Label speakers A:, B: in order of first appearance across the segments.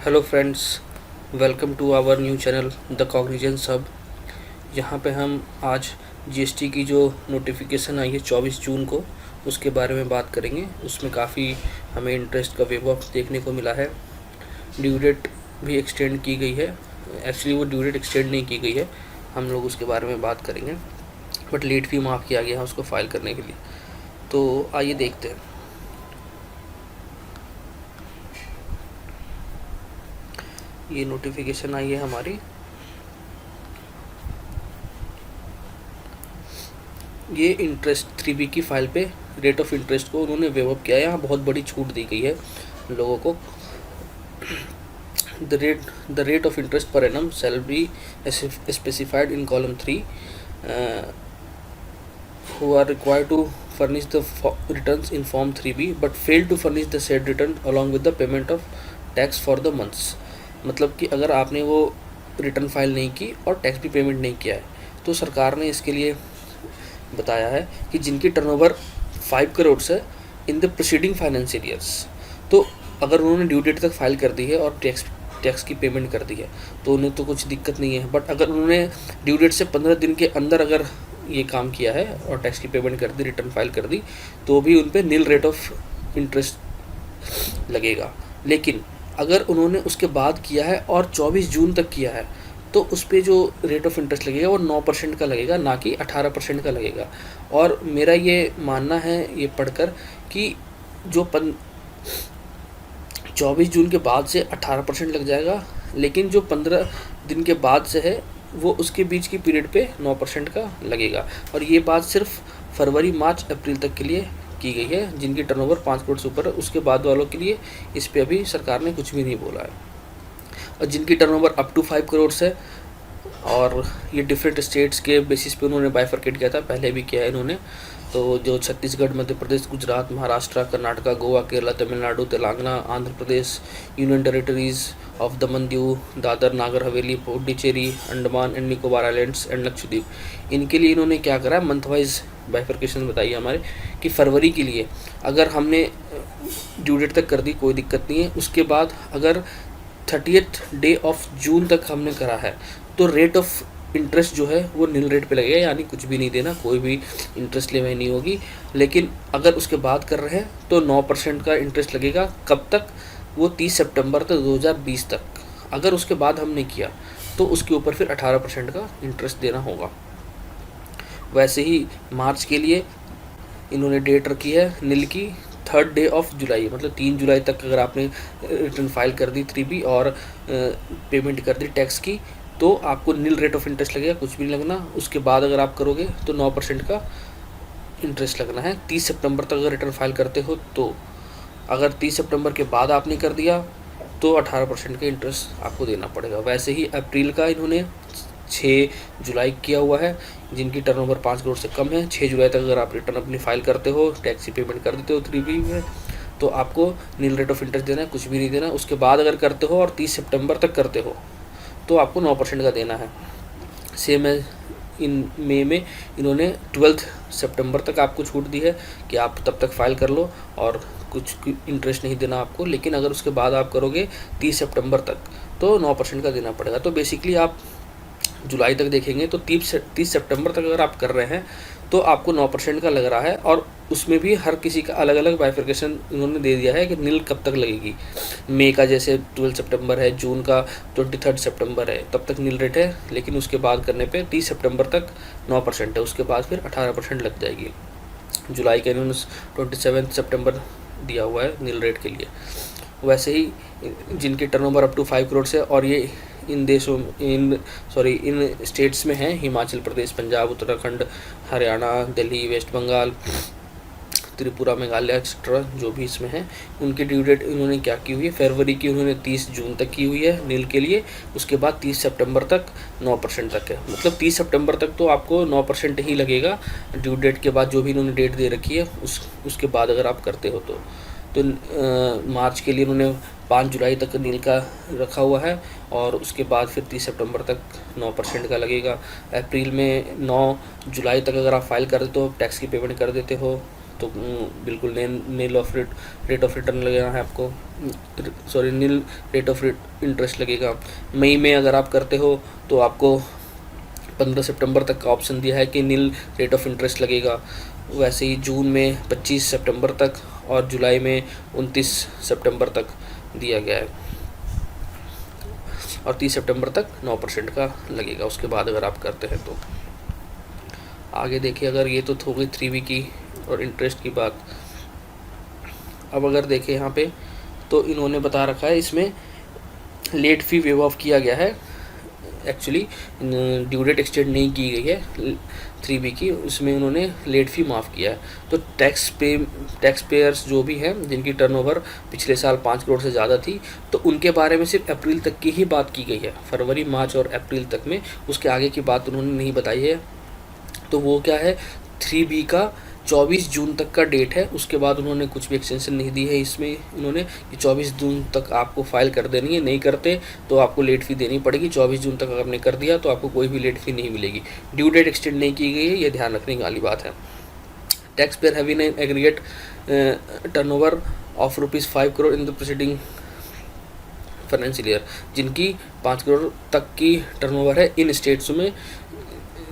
A: Hello friends, welcome to our new channel the Cognizance Hub. यहाँ पे हम आज जीएसटी की जो नोटिफिकेशन आई है 24 जून को, उसके बारे में बात करेंगे। उसमें काफ़ी हमें इंटरेस्ट का वेव ऑफ देखने को मिला है। ड्यू डेट भी एक्सटेंड की गई है। एक्चुअली वो ड्यू डेट एक्सटेंड नहीं की गई है, हम लोग उसके बारे में बात करेंगे। बट लेट फी माफ़ किया गया है उसको फाइल करने के लिए। तो आइए देखते हैं। ये नोटिफिकेशन आई है हमारी। ये इंटरेस्ट 3B की फाइल पे रेट ऑफ इंटरेस्ट को उन्होंने वेव अप किया है। यहाँ बहुत बड़ी छूट दी गई है लोगों को। The rate of interest per annum shall be specified in column 3 who are required to furnish the returns in form 3B but fail to furnish the said return along with the payment of tax for the months। मतलब कि अगर आपने वो return file नहीं की और tax भी payment नहीं किया है, तो सरकार ने इसके लिए बताया है कि जिनकी टर्नओवर 5 करोड़ से in the proceeding financial years, तो अगर उन्होंने ड्यू डेट तक फाइल कर दी है और टैक्स की पेमेंट कर दी है तो उन्हें तो कुछ दिक्कत नहीं है। बट अगर उन्होंने ड्यू डेट से 15 दिन के अंदर अगर ये काम किया है और टैक्स की पेमेंट कर दी, रिटर्न फाइल कर दी, तो भी उन पर नील रेट ऑफ इंटरेस्ट लगेगा। लेकिन अगर उन्होंने उसके बाद किया है और 24 जून तक किया है, तो उस पर जो रेट ऑफ इंटरेस्ट लगेगा वो 9% का लगेगा, ना कि 18% का लगेगा। और मेरा ये मानना है ये पढ़कर कि जो 24 जून के बाद से 18% लग जाएगा, लेकिन जो 15 दिन के बाद से है वो उसके बीच की पीरियड पे 9% का लगेगा। और ये बात सिर्फ फरवरी, मार्च, अप्रैल तक के लिए की गई है। जिनकी टर्नओवर 5 करोड़ से ऊपर है उसके बाद वालों के लिए इस पे अभी सरकार ने कुछ भी नहीं बोला है। और जिनकी टर्नओवर अप टू 5 करोड़ से, और ये डिफरेंट स्टेट्स के बेसिस पे उन्होंने बाइफरकेट किया था, पहले भी किया है इन्होंने। तो जो Chhattisgarh, Madhya Pradesh, Gujarat, Maharashtra, Karnataka, Goa, Kerala, Tamil Nadu, Telangana, Andhra Pradesh, union territories of Daman Diu, Dadar, Nagar Haveli, Puducherry, Andaman and Nicobar islands and Lakshadweep, इनके लिए इन्होंने क्या करा है, मंथ वाइज बाइफरकेशन बताई है हमारे कि फरवरी के लिए अगर हमने ड्यू डेट तक कर दी कोई दिक्कत नहीं है। उसके बाद अगर 30th डे ऑफ जून तक हमने करा है तो रेट ऑफ इंटरेस्ट जो है वो नील रेट पे लगेगा, यानी कुछ भी नहीं देना, कोई भी इंटरेस्ट लेवाई नहीं होगी। लेकिन अगर उसके बाद कर रहे हैं तो 9% का इंटरेस्ट लगेगा। कब तक? वो 30 सितंबर तक 2020 तक। अगर उसके बाद हमने किया तो उसके ऊपर फिर 18% का इंटरेस्ट देना होगा। वैसे ही मार्च के लिए इन्होंने डेट रखी है नील की 3rd डे ऑफ जुलाई, मतलब 3 जुलाई तक अगर आपने रिटर्न फाइल कर दी 3B और पेमेंट कर दी टैक्स की, तो आपको नील रेट ऑफ इंटरेस्ट लगेगा, कुछ भी नहीं लगना। उसके बाद अगर आप करोगे तो 9% का इंटरेस्ट लगना है। 30 सितंबर तक अगर रिटर्न फाइल करते हो तो, अगर 30 सितंबर के बाद आपने कर दिया तो 18% का इंटरेस्ट आपको देना पड़ेगा। वैसे ही अप्रैल का इन्होंने 6 जुलाई किया हुआ है। जिनकी टर्नओवर 5 करोड़ से कम है, 6 जुलाई तक अगर आप रिटर्न अपनी फाइल करते हो, टैक्स की पेमेंट कर देते हो 3B में, तो आपको नील रेट ऑफ इंटरेस्ट देना है, कुछ भी नहीं देना। उसके बाद अगर करते हो और 30 सितंबर तक करते हो तो आपको 9% का देना है। सेम है इन मई में इन्होंने 12 सितंबर तक आपको छूट दी है कि आप तब तक फाइल कर लो और कुछ इंटरेस्ट नहीं देना आपको। लेकिन अगर उसके बाद आप करोगे 30 सितंबर तक तो 9% का देना पड़ेगा। तो बेसिकली आप जुलाई तक देखेंगे तो 30 सितंबर तक अगर आप कर रहे हैं तो आपको 9% का लग रहा है। और उसमें भी हर किसी का अलग अलग बाइफरकेशन इन्होंने दे दिया है कि नील कब तक लगेगी। मई का जैसे 12 सितंबर है, जून का 23 सितंबर है, तब तक नील रेट है। लेकिन उसके बाद करने पे 30 सितंबर तक 9% है, उसके बाद फिर 18% लग जाएगी। जुलाई का इन्होंने 27 सितंबर दिया हुआ है नील रेट के लिए। वैसे ही जिनकी टर्नओवर अप टू 5 करोड़ से, और ये इन स्टेट्स में हैं, हिमाचल प्रदेश, पंजाब, उत्तराखंड, हरियाणा, दिल्ली, वेस्ट बंगाल, त्रिपुरा, मेघालय एक्सेट्रा, जो भी इसमें हैं, उनकी ड्यू डेट इन्होंने क्या की हुई है, फरवरी की उन्होंने 30 जून तक की हुई है नील के लिए। उसके बाद 30 सितंबर तक 9% तक है। मतलब 30 सितंबर तक तो आपको 9% ही लगेगा ड्यू डेट के बाद, जो भी इन्होंने डेट दे रखी है उसके बाद अगर आप करते हो तो मार्च के लिए उन्होंने 5 जुलाई तक नील का रखा हुआ है, और उसके बाद फिर 30 सितंबर तक 9% का लगेगा। अप्रैल में 9 जुलाई तक अगर आप फाइल कर देते हो, टैक्स की पेमेंट कर देते हो, तो बिल्कुल nil of rate of return लगेगा है आपको, sorry nil rate of interest लगेगा। मई में अगर आप करते हो तो आपको 15 सितंबर तक का ऑप्शन दिया है कि नील रेट ऑफ इंटरेस्ट लगेगा। वैसे ही जून में 25 सितंबर तक और जुलाई में 29 सितंबर तक दिया गया है, और 30 सितंबर तक 9% का लगेगा उसके बाद अगर आप करते हैं तो। आगे देखिए, अगर ये तो हो गई 3B की और इंटरेस्ट की बात। अब अगर देखें यहाँ पे तो इन्होंने बता रखा है इसमें लेट फ़ी वेव ऑफ किया गया है। एक्चुअली ड्यू डेट एक्सटेंड नहीं की गई है 3B की, उसमें उन्होंने लेट फ़ी माफ़ किया है। तो टैक्स पेयर्स जो भी हैं जिनकी टर्नओवर पिछले साल 5 करोड़ से ज़्यादा थी, तो उनके बारे में सिर्फ अप्रैल तक की ही बात की गई है, फरवरी मार्च और अप्रैल तक में, उसके आगे की बात उन्होंने नहीं बताई है। तो वो क्या है, 3B का 24 जून तक का डेट है, उसके बाद उन्होंने कुछ भी एक्सटेंशन नहीं दी है इसमें उन्होंने कि 24 जून तक आपको फाइल कर देनी है, नहीं करते तो आपको लेट फ़ी देनी पड़ेगी। 24 जून तक अगर आपने कर दिया तो आपको कोई भी लेट फ़ी नहीं मिलेगी। ड्यू डेट एक्सटेंड नहीं की गई है, ये ध्यान रखने वाली बात है। Tax payer having an aggregate turnover of ₹5 crore in the preceding financial year, जिनकी 5 करोड़ तक की टर्नओवर है इन स्टेट्स में,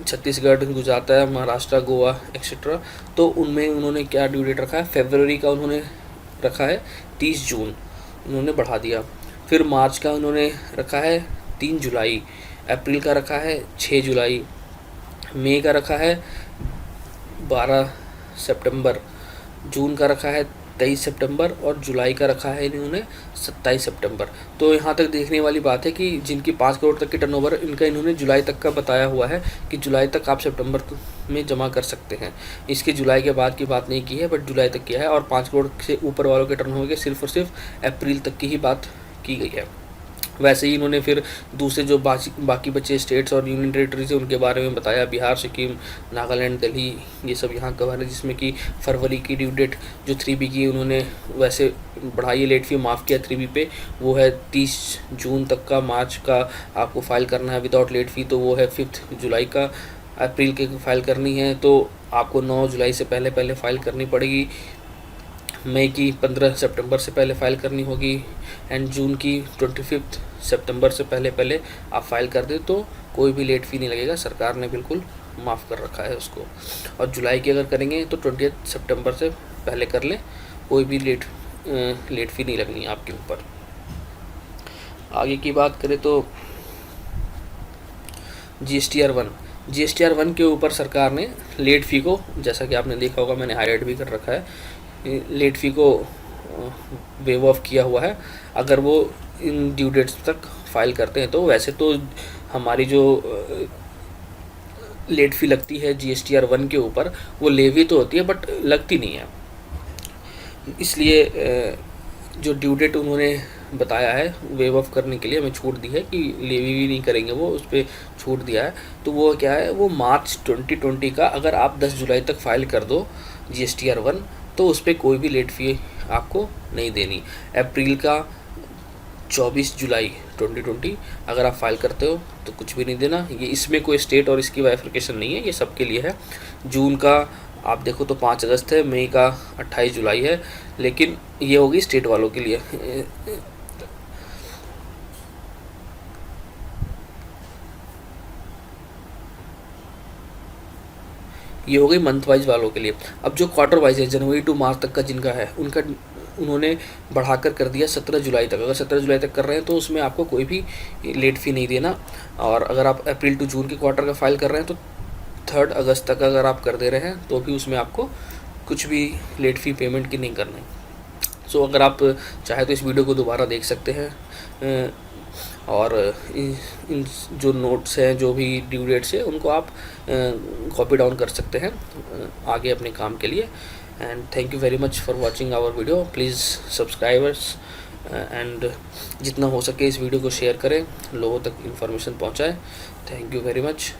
A: छत्तीसगढ़, गुजरात है, महाराष्ट्र, गोवा एक्सेट्रा, तो उनमें उन्होंने क्या ड्यू डेट रखा है, फरवरी का उन्होंने रखा है 30 जून, उन्होंने बढ़ा दिया। फिर मार्च का उन्होंने रखा है 3 जुलाई, अप्रैल का रखा है 6 जुलाई, मई का रखा है 12 सितंबर, जून का रखा है 23 सितंबर और जुलाई का रखा है इन्होंने 27 सितंबर। तो यहाँ तक देखने वाली बात है कि जिनकी 5 करोड़ तक की टर्नओवर, इनका इन्होंने जुलाई तक का बताया हुआ है कि जुलाई तक आप सितंबर में जमा कर सकते हैं। इसके जुलाई के बाद की बात नहीं की है, बट जुलाई तक किया है। और 5 करोड़ से ऊपर वालों के टर्नओवर के सिर्फ और सिर्फ अप्रैल तक की ही बात की गई है। वैसे ही इन्होंने फिर दूसरे जो बाकी बचे स्टेट्स और यूनियन टेरिटरीज है उनके बारे में बताया, बिहार, सिक्किम, नागालैंड, दिल्ली, ये सब यहाँ कवर है, जिसमें कि फरवरी की ड्यू डेट जो 3B की उन्होंने वैसे बढ़ाई, लेट फ़ी माफ़ किया 3B पे, वो है 30 जून तक का। मार्च का आपको फ़ाइल करना है विदाउट लेट फ़ी, तो वो है 5 जुलाई का। अप्रैल के फाइल करनी है तो आपको 9 जुलाई से पहले फ़ाइल करनी पड़ेगी। मई की 15 सितंबर से पहले फ़ाइल करनी होगी, एंड जून की 25 सितंबर से पहले आप फाइल कर दें तो कोई भी लेट फ़ी नहीं लगेगा, सरकार ने बिल्कुल माफ़ कर रखा है उसको। और जुलाई की अगर करेंगे तो 20 सितंबर से पहले कर लें, कोई भी लेट फ़ी नहीं लगनी आपके ऊपर। आगे की बात करें तो GSTR 1 के ऊपर सरकार ने लेट फ़ी को, जैसा कि आपने देखा होगा, मैंने हाईलाइट भी कर रखा है, लेट फ़ी को वेव ऑफ किया हुआ है अगर वो इन ड्यू डेट्स तक फाइल करते हैं। तो वैसे तो हमारी जो लेट फ़ी लगती है GSTR 1 के ऊपर, वो लेवी तो होती है बट लगती नहीं है। इसलिए जो ड्यू डेट उन्होंने बताया है वेव ऑफ करने के लिए हमें छूट दी है कि लेवी भी नहीं करेंगे, वो उस पर छूट दिया है। तो वो क्या है, वो मार्च 2020 का अगर आप 10 जुलाई तक फाइल कर दो GSTR 1 तो उस पर कोई भी लेट फ़ी आपको नहीं देनी। अप्रैल का 24 जुलाई 2020 अगर आप फाइल करते हो तो कुछ भी नहीं देना, ये इसमें कोई स्टेट और इसकी बाइफर्केशन नहीं है, ये सबके लिए है। जून का आप देखो तो 5 अगस्त है, मई का 28 जुलाई है, लेकिन ये होगी स्टेट वालों के लिए। ये हो गई मंथ वाइज वालों के लिए। अब जो क्वार्टर वाइज है, जनवरी टू मार्च तक का जिनका है, उनका उन्होंने बढ़ाकर कर दिया 17 जुलाई तक। अगर 17 जुलाई तक कर रहे हैं तो उसमें आपको कोई भी लेट फ़ी नहीं देना। और अगर आप अप्रैल टू जून के क्वार्टर का फाइल कर रहे हैं तो 3 अगस्त तक अगर आप कर दे रहे हैं तो भी उसमें आपको कुछ भी लेट फ़ी पेमेंट की नहीं करना है। सो अगर आप चाहे तो इस वीडियो को दोबारा देख सकते हैं, और इन जो नोट्स हैं, जो भी ड्यू डेट्स है, उनको आप कॉपी डाउन कर सकते हैं आगे अपने काम के लिए। And thank you very much for watching our video. Please subscribers and जितना हो सके इस वीडियो को शेयर करें, लोगों तक इन्फॉर्मेशन पहुंचाएं। Thank you very much.